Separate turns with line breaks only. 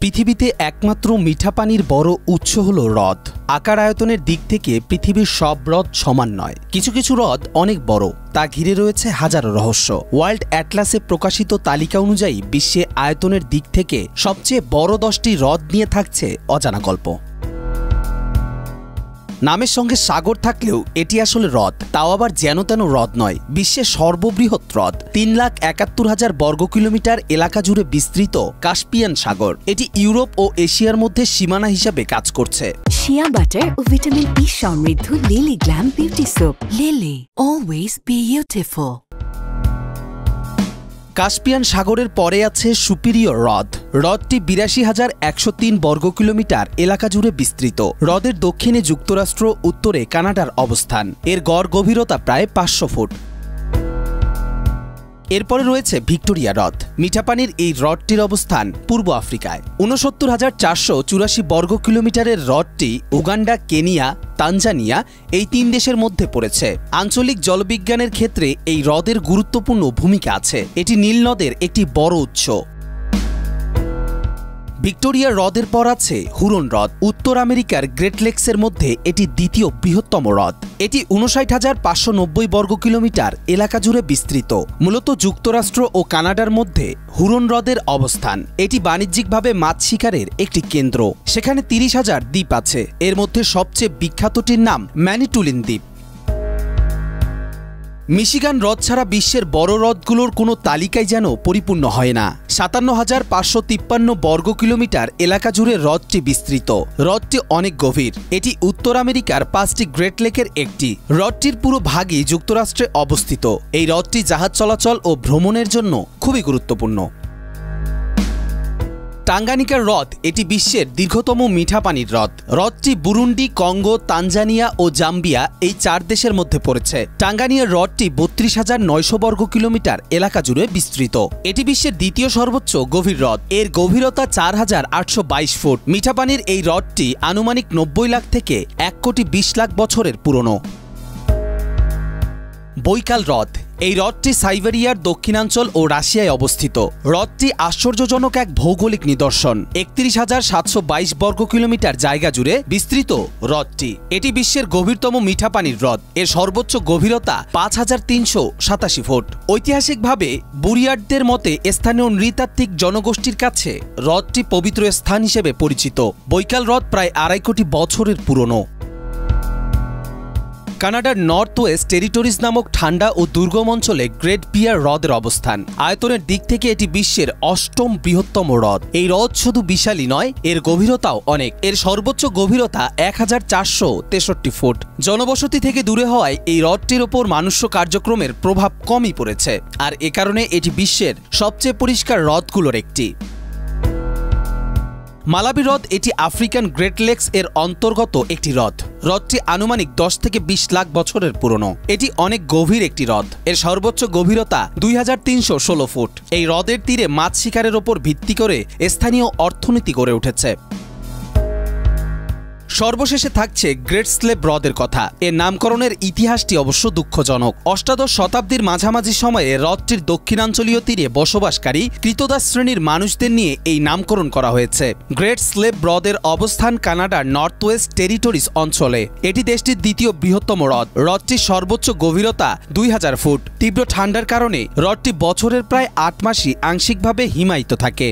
পৃথিবীতে একমাত্র মিঠা পানির বড় উৎস হলো হ্রদ। আকার আয়তনের দিক থেকে পৃথিবীর সব হ্রদ সমান নয়। কিছু কিছু হ্রদ অনেক বড়, তা ঘিরে রয়েছে হাজারো রহস্য। ওয়ার্ল্ড অ্যাটলাসে প্রকাশিত তালিকা অনুযায়ী বিশ্বে আয়তনের দিক থেকে সবচেয়ে বড় 10টি হ্রদ নিয়ে থাকছে অজানা গল্প। নামের সঙ্গে সাগর থাকলেও এটি আসলে হ্রদ, তাও আবার যেন তেন হ্রদ নয়। বিশ্বের সর্ববৃহৎ হ্রদ 3,71,000 বর্গ কিলোমিটার এলাকা জুড়ে বিস্তৃত কাস্পিয়ান সাগর। এটি ইউরোপ ও এশিয়ার মধ্যে সীমানা হিসাবে কাজ করছে।
শিয়া বাটার ও ভিটামিন ই সমৃদ্ধ lily glam beauty soap. Lily, always beautiful.
Caspian সাগরের পরে আছে সুপিরিয়র হ্রদ। হ্রদটি 82,103 বর্গ কিলোমিটার এলাকা জুড়ে বিস্তৃত। হ্রদের দক্ষিণে যুক্তরাষ্ট্র, উত্তরে কানাডার অবস্থান। এর গড় গভীরতা প্রায় 500 ফুট। এরপরে রয়েছে ভিক্টোরিয়া হ্রদ। মিঠাপানির এই হ্রদটির অবস্থান পূর্ব আফ্রিকায়। 69,484 বর্গ কিলোমিটারের হ্রদটি উগান্ডা, কেনিয়া, তানজানিয়া এই 3 দেশের মধ্যে পড়েছে। আঞ্চলিক জলবিজ্ঞানের ক্ষেত্রে এই হ্রদের গুরুত্বপূর্ণ ভূমিকা আছে। এটি নীল নদের একটি বড় উৎস। ভিক্টোরিয়া হ্রদের পর আছে হুরন হ্রদ। উত্তর আমেরিকার গ্রেট লেকসের মধ্যে এটি দ্বিতীয় বৃহত্তম হ্রদ। এটি 59,590 বর্গ কিলোমিটার এলাকা জুড়ে বিস্তৃত। মূলত যুক্তরাষ্ট্র ও কানাডার মধ্যে হুরন হ্রদের অবস্থান। এটি বাণিজ্যিকভাবে মাছ শিকারের একটি কেন্দ্র। সেখানে 30,000 দ্বীপ আছে। এর মধ্যে সবচেয়ে বিখ্যাতটির নাম ম্যানিটুলিন দ্বীপ। মিশিগান হ্রদ ছাড়া বিশ্বের বড় হ্রদগুলোর কোনো তালিকাই যেন পরিপূর্ণ হয় না। 57,553 বর্গ কিলোমিটার এলাকা জুড়ে হ্রদটি বিস্তৃত। হ্রদটি অনেক গভীর। এটি উত্তর আমেরিকার 5টি গ্রেট লেকের একটি। হ্রদটির পুরো ভাগই যুক্তরাষ্ট্রে অবস্থিত। এই হ্রদটি জাহাজ চলাচল ও ভ্রমণের জন্য খুবই গুরুত্বপূর্ণ। টাঙ্গানিকার হ্রদ এটি বিশ্বের দীর্ঘতম মিঠা পানির হ্রদ। হ্রদটি বুরুন্ডি, কঙ্গো, তানজানিয়া ও জাম্বিয়া এই 4 দেশের মধ্যে পড়েছে। টাঙ্গানিয়ার হ্রদটি 32,900 বর্গ কিলোমিটার এলাকা জুড়ে বিস্তৃত। এটি বিশ্বের দ্বিতীয় সর্বোচ্চ গভীর হ্রদ। এর গভীরতা 4,822 ফুট। মিঠা পানির এই হ্রদটি আনুমানিক 90 লাখ থেকে 1,20 লাখ বছরের পুরনো। বৈকাল হ্রদ এই হ্রদটি সাইবেরিয়ার দক্ষিণাঞ্চল ও রাশিয়ায় অবস্থিত। হ্রদটি আশ্চর্যজনক এক ভৌগোলিক নিদর্শন। 31,722 বর্গ কিলোমিটার জায়গা জুড়ে বিস্তৃত হ্রদটি। এটি বিশ্বের গভীরতম মিঠা পানির হ্রদ। এর সর্বোচ্চ গভীরতা 5,387 ফুট। ঐতিহাসিকভাবে বুরিয়াটদের মতে স্থানীয় নৃতাত্ত্বিক জনগোষ্ঠীর কাছে হ্রদটি পবিত্র স্থান হিসেবে পরিচিত। বৈকাল হ্রদ প্রায় 2.5 কোটি বছরের পুরনো। কানাডার নর্থ ওয়েস্ট টেরিটরিজ নামক ঠান্ডা ও দুর্গম অঞ্চলে গ্রেট বিয়ার হ্রদের অবস্থান। আয়তনের দিক থেকে এটি বিশ্বের 8ম বৃহত্তম হ্রদ। এই হ্রদ শুধু বিশালই নয়, এর গভীরতাও অনেক। এর সর্বোচ্চ গভীরতা 1,463 ফুট। জনবসতি থেকে দূরে হওয়ায় এই হ্রদটির ওপর মানুষ্য কার্যক্রমের প্রভাব কমই পড়েছে, আর এ কারণে এটি বিশ্বের সবচেয়ে পরিষ্কার হ্রদগুলোর একটি। মালাবি হ্রদ এটি আফ্রিকান গ্রেট লেকস এর অন্তর্গত একটি হ্রদ। হ্রদটি আনুমানিক 10 থেকে 20 লাখ বছরের পুরনো। এটি অনেক গভীর একটি হ্রদ। এর সর্বোচ্চ গভীরতা 2,316 ফুট। এই হ্রদের তীরে মাছ শিকারের ওপর ভিত্তি করে স্থানীয় অর্থনীতি গড়ে উঠেছে। সর্বশেষে থাকছে গ্রেট স্লেভ হ্রদের কথা। এর নামকরণের ইতিহাসটি অবশ্য দুঃখজনক। অষ্টাদশ শতাব্দীর মাঝামাঝি সময়ে হ্রদটির দক্ষিণাঞ্চলীয় তীরে বসবাসকারী কৃতদাস শ্রেণীর মানুষদের নিয়ে এই নামকরণ করা হয়েছে। গ্রেট স্লেভ হ্রদের অবস্থান কানাডার নর্থ ওয়েস্ট টেরিটরিজ অঞ্চলে। এটি দেশটির দ্বিতীয় বৃহত্তম হ্রদ। হ্রদটির সর্বোচ্চ গভীরতা 2,000 ফুট। তীব্র ঠান্ডার কারণে হ্রদটি বছরের প্রায় 8 মাসই আংশিকভাবে হিমায়িত থাকে।